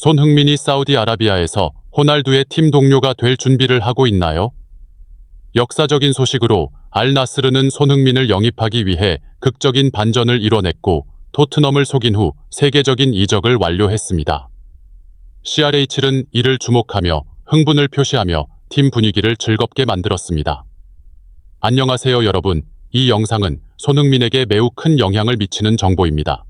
손흥민이 사우디아라비아에서 호날두의 팀 동료가 될 준비를 하고 있나요? 역사적인 소식으로 알나스르는 손흥민을 영입하기 위해 극적인 반전을 이뤄냈고 토트넘을 속인 후 세계적인 이적을 완료했습니다. CR7은 이를 주목하며 흥분을 표시하며 팀 분위기를 즐겁게 만들었습니다. 안녕하세요 여러분, 이 영상은 손흥민에게 매우 큰 영향을 미치는 정보입니다.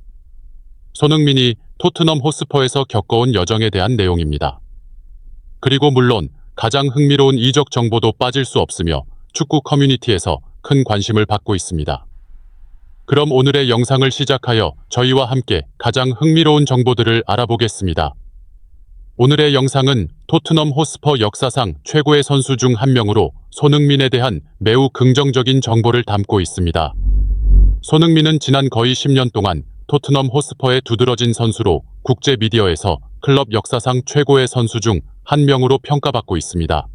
손흥민이 토트넘 호스퍼에서 겪어온 여정에 대한 내용입니다. 그리고 물론 가장 흥미로운 이적 정보도 빠질 수 없으며 축구 커뮤니티에서 큰 관심을 받고 있습니다. 그럼 오늘의 영상을 시작하여 저희와 함께 가장 흥미로운 정보들을 알아보겠습니다. 오늘의 영상은 토트넘 호스퍼 역사상 최고의 선수 중 한 명으로 손흥민에 대한 매우 긍정적인 정보를 담고 있습니다. 손흥민은 지난 거의 10년 동안 토트넘 호스퍼의 두드러진 선수로 국제 미디어에서 클럽 역사상 최고의 선수 중 한 명으로 평가받고 있습니다.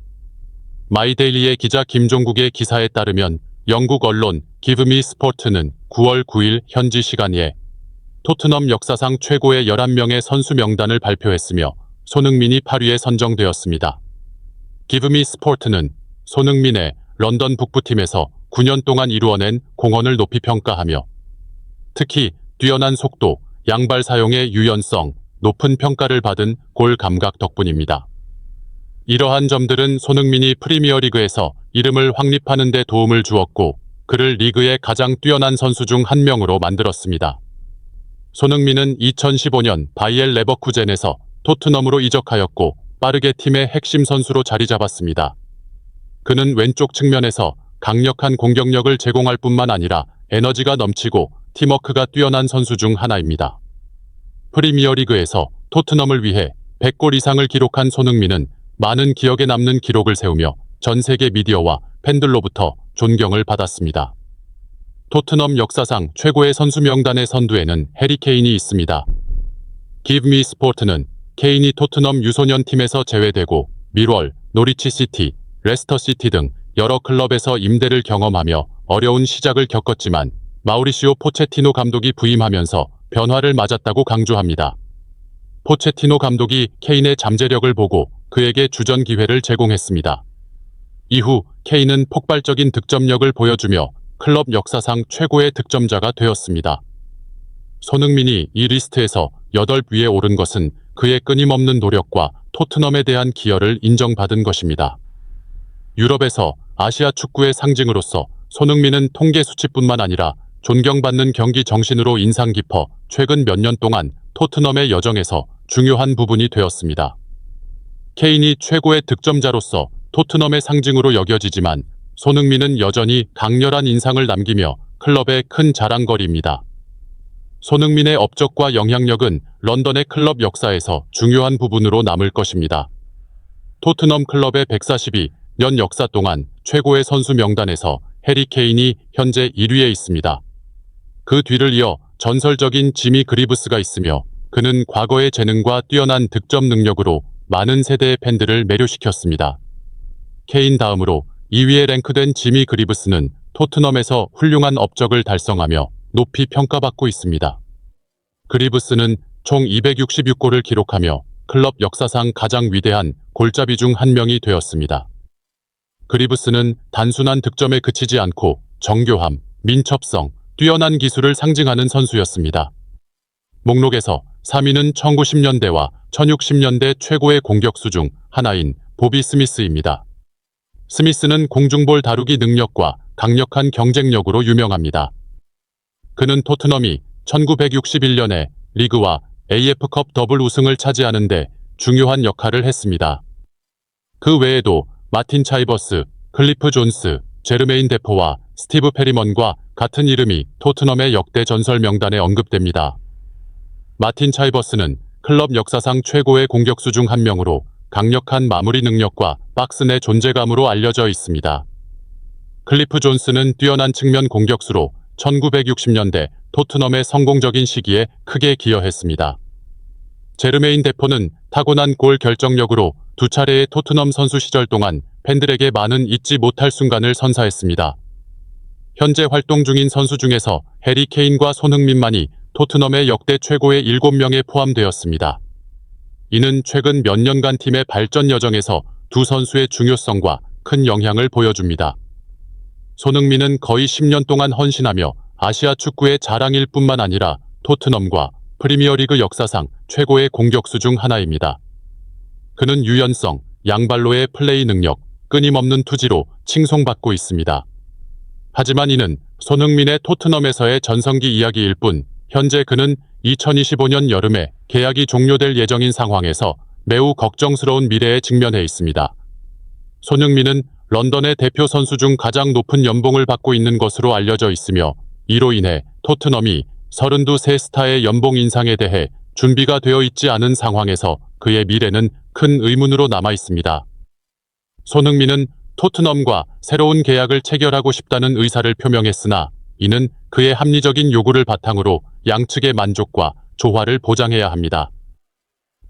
마이데일리의 기자 김종국의 기사에 따르면 영국 언론 기브미 스포츠는 9월 9일 현지 시간에 토트넘 역사상 최고의 11명의 선수 명단을 발표했으며 손흥민이 8위에 선정되었습니다. 기브미 스포츠는 손흥민의 런던 북부팀에서 9년 동안 이루어낸 공헌을 높이 평가하며 특히 뛰어난 속도, 양발 사용의 유연성, 높은 평가를 받은 골 감각 덕분입니다. 이러한 점들은 손흥민이 프리미어리그에서 이름을 확립하는 데 도움을 주었고 그를 리그의 가장 뛰어난 선수 중 한 명으로 만들었습니다. 손흥민은 2015년 바이엘 레버쿠젠에서 토트넘으로 이적하였고 빠르게 팀의 핵심 선수로 자리 잡았습니다. 그는 왼쪽 측면에서 강력한 공격력을 제공할 뿐만 아니라 에너지가 넘치고 팀워크가 뛰어난 선수 중 하나입니다. 프리미어리그에서 토트넘을 위해 100골 이상을 기록한 손흥민은 많은 기억에 남는 기록을 세우며 전 세계 미디어와 팬들로부터 존경을 받았습니다. 토트넘 역사상 최고의 선수 명단의 선두에는 해리 케인이 있습니다. 기브미 스포츠는 케인이 토트넘 유소년 팀에서 제외되고 밀월, 노리치 시티, 레스터 시티 등 여러 클럽에서 임대를 경험하며 어려운 시작을 겪었지만 마우리시오 포체티노 감독이 부임하면서 변화를 맞았다고 강조합니다. 포체티노 감독이 케인의 잠재력을 보고 그에게 주전 기회를 제공했습니다. 이후 케인은 폭발적인 득점력을 보여주며 클럽 역사상 최고의 득점자가 되었습니다. 손흥민이 이 리스트에서 8위에 오른 것은 그의 끊임없는 노력과 토트넘에 대한 기여를 인정받은 것입니다. 유럽에서 아시아 축구의 상징으로서 손흥민은 통계 수치뿐만 아니라 존경받는 경기 정신으로 인상 깊어 최근 몇 년 동안 토트넘의 여정에서 중요한 부분이 되었습니다. 케인이 최고의 득점자로서 토트넘의 상징으로 여겨지지만 손흥민은 여전히 강렬한 인상을 남기며 클럽의 큰 자랑거리입니다. 손흥민의 업적과 영향력은 런던의 클럽 역사에서 중요한 부분으로 남을 것입니다. 토트넘 클럽의 142년 역사 동안 최고의 선수 명단에서 해리 케인이 현재 1위에 있습니다. 그 뒤를 이어 전설적인 지미 그리브스가 있으며 그는 과거의 재능과 뛰어난 득점 능력으로 많은 세대의 팬들을 매료시켰습니다. 케인 다음으로 2위에 랭크된 지미 그리브스는 토트넘에서 훌륭한 업적을 달성하며 높이 평가받고 있습니다. 그리브스는 총 266골을 기록하며 클럽 역사상 가장 위대한 골잡이 중 한 명이 되었습니다. 그리브스는 단순한 득점에 그치지 않고 정교함, 민첩성, 뛰어난 기술을 상징하는 선수였습니다. 목록에서 3위는 1910년대와 1060년대 최고의 공격수 중 하나인 보비 스미스입니다. 스미스는 공중볼 다루기 능력과 강력한 경쟁력으로 유명합니다. 그는 토트넘이 1961년에 리그와 AF컵 더블 우승을 차지하는 데 중요한 역할을 했습니다. 그 외에도 마틴 차이버스, 클리프 존스, 제르메인 데포와 스티브 페리먼과 같은 이름이 토트넘의 역대 전설 명단에 언급됩니다. 마틴 차이버스는 클럽 역사상 최고의 공격수 중 한 명으로 강력한 마무리 능력과 박스 내 존재감으로 알려져 있습니다. 클리프 존스는 뛰어난 측면 공격수로 1960년대 토트넘의 성공적인 시기에 크게 기여했습니다. 제르메인 데포는 타고난 골 결정력으로 두 차례의 토트넘 선수 시절 동안 팬들에게 많은 잊지 못할 순간을 선사했습니다. 현재 활동 중인 선수 중에서 해리 케인과 손흥민만이 토트넘의 역대 최고의 7명에 포함되었습니다. 이는 최근 몇 년간 팀의 발전 여정에서 두 선수의 중요성과 큰 영향을 보여줍니다. 손흥민은 거의 10년 동안 헌신하며 아시아 축구의 자랑일 뿐만 아니라 토트넘과 프리미어리그 역사상 최고의 공격수 중 하나입니다. 그는 유연성, 양발로의 플레이 능력, 끊임없는 투지로 칭송받고 있습니다. 하지만 이는 손흥민의 토트넘에서의 전성기 이야기일 뿐, 현재 그는 2025년 여름에 계약이 종료될 예정인 상황에서 매우 걱정스러운 미래에 직면해 있습니다. 손흥민은 런던의 대표 선수 중 가장 높은 연봉을 받고 있는 것으로 알려져 있으며, 이로 인해 토트넘이 32세 스타의 연봉 인상에 대해 준비가 되어 있지 않은 상황에서 그의 미래는 큰 의문으로 남아 있습니다. 손흥민은 토트넘과 새로운 계약을 체결하고 싶다는 의사를 표명했으나, 이는 그의 합리적인 요구를 바탕으로 양측의 만족과 조화를 보장해야 합니다.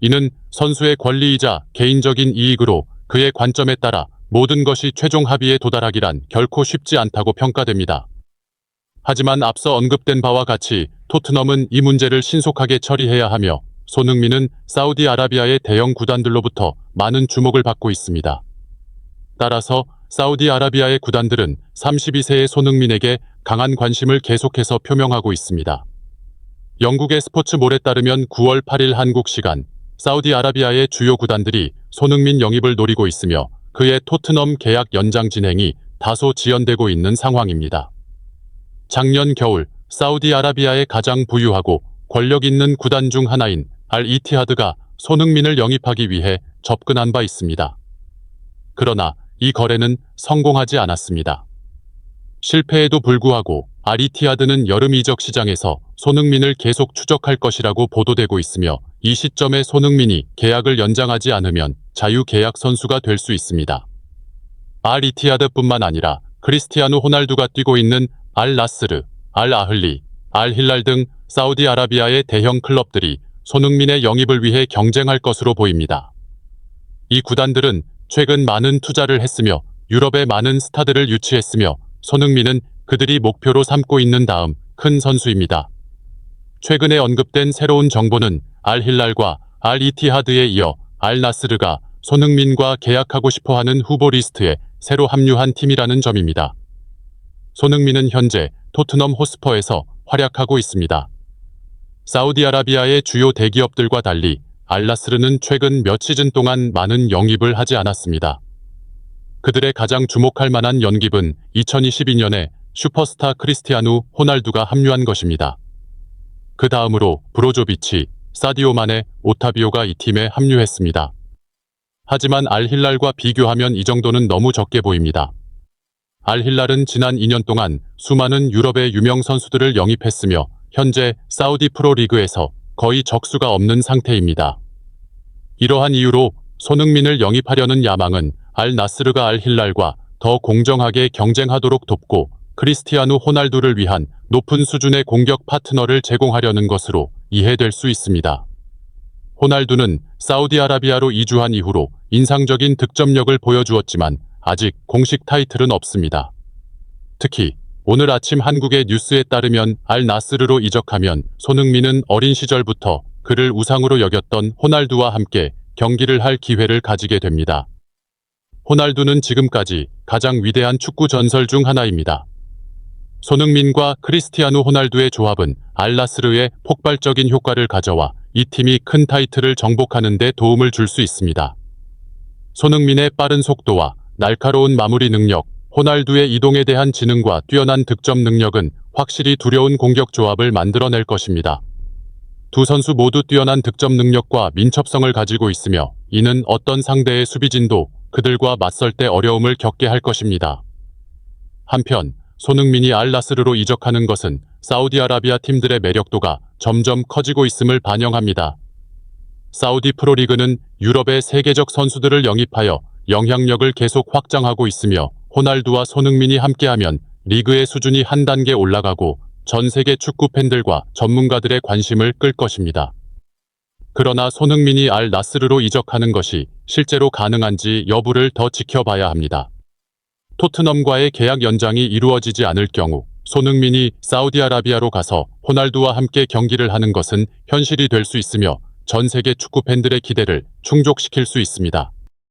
이는 선수의 권리이자 개인적인 이익으로 그의 관점에 따라 모든 것이 최종 합의에 도달하기란 결코 쉽지 않다고 평가됩니다. 하지만 앞서 언급된 바와 같이 토트넘은 이 문제를 신속하게 처리해야 하며, 손흥민은 사우디아라비아의 대형 구단들로부터 많은 주목을 받고 있습니다. 따라서 사우디아라비아의 구단들은 32세의 손흥민에게 강한 관심을 계속해서 표명하고 있습니다. 영국의 스포츠몰에 따르면 9월 8일 한국 시간, 사우디아라비아의 주요 구단들이 손흥민 영입을 노리고 있으며 그의 토트넘 계약 연장 진행이 다소 지연되고 있는 상황입니다. 작년 겨울 사우디아라비아의 가장 부유하고 권력 있는 구단 중 하나인 알-이티하드가 손흥민을 영입하기 위해 접근한 바 있습니다. 그러나 이 거래는 성공하지 않았습니다. 실패에도 불구하고 알-이티하드는 여름 이적 시장에서 손흥민을 계속 추적할 것이라고 보도되고 있으며, 이 시점에 손흥민이 계약을 연장하지 않으면 자유계약 선수가 될 수 있습니다. 알-이티하드뿐만 아니라 크리스티아누 호날두가 뛰고 있는 알-나스르, 알-아흘리, 알-hilal 등 사우디아라비아의 대형 클럽들이 손흥민의 영입을 위해 경쟁할 것으로 보입니다. 이 구단들은 최근 많은 투자를 했으며 유럽에 많은 스타들을 유치했으며, 손흥민은 그들이 목표로 삼고 있는 다음 큰 선수입니다. 최근에 언급된 새로운 정보는 알-hilal과 알-이티하드에 이어 알-나스르가 손흥민과 계약하고 싶어하는 후보 리스트에 새로 합류한 팀이라는 점입니다. 손흥민은 현재 토트넘 호스퍼에서 활약하고 있습니다. 사우디아라비아의 주요 대기업들과 달리 알-나스르는 최근 몇 시즌 동안 많은 영입을 하지 않았습니다. 그들의 가장 주목할 만한 영입은 2022년에 슈퍼스타 크리스티아누 호날두가 합류한 것입니다. 그 다음으로 브로조비치, 사디오 마네, 오타비오가 이 팀에 합류했습니다. 하지만 알-hilal과 비교하면 이 정도는 너무 적게 보입니다. 알-hilal은 지난 2년 동안 수많은 유럽의 유명 선수들을 영입했으며 현재 사우디 프로리그에서 거의 적수가 없는 상태입니다. 이러한 이유로 손흥민을 영입하려는 야망은 알-나스르가 알-hilal과 더 공정하게 경쟁하도록 돕고 크리스티아누 호날두를 위한 높은 수준의 공격 파트너를 제공하려는 것으로 이해될 수 있습니다. 호날두는 사우디아라비아로 이주한 이후로 인상적인 득점력을 보여주었지만 아직 공식 타이틀은 없습니다. 특히 오늘 아침 한국의 뉴스에 따르면 알-나스르로 이적하면 손흥민은 어린 시절부터 그를 우상으로 여겼던 호날두와 함께 경기를 할 기회를 가지게 됩니다. 호날두는 지금까지 가장 위대한 축구 전설 중 하나입니다. 손흥민과 크리스티아누 호날두의 조합은 알-나스르에 폭발적인 효과를 가져와 이 팀이 큰 타이틀을 정복하는 데 도움을 줄 수 있습니다. 손흥민의 빠른 속도와 날카로운 마무리 능력, 호날두의 이동에 대한 지능과 뛰어난 득점 능력은 확실히 두려운 공격 조합을 만들어낼 것입니다. 두 선수 모두 뛰어난 득점 능력과 민첩성을 가지고 있으며 이는 어떤 상대의 수비진도 그들과 맞설 때 어려움을 겪게 할 것입니다. 한편 손흥민이 알-나스르로 이적하는 것은 사우디아라비아 팀들의 매력도가 점점 커지고 있음을 반영합니다. 사우디 프로리그는 유럽의 세계적 선수들을 영입하여 영향력을 계속 확장하고 있으며 호날두와 손흥민이 함께하면 리그의 수준이 한 단계 올라가고 전 세계 축구 팬들과 전문가들의 관심을 끌 것입니다. 그러나 손흥민이 알-나스르로 이적하는 것이 실제로 가능한지 여부를 더 지켜봐야 합니다. 토트넘과의 계약 연장이 이루어지지 않을 경우 손흥민이 사우디아라비아로 가서 호날두와 함께 경기를 하는 것은 현실이 될 수 있으며 전 세계 축구 팬들의 기대를 충족시킬 수 있습니다.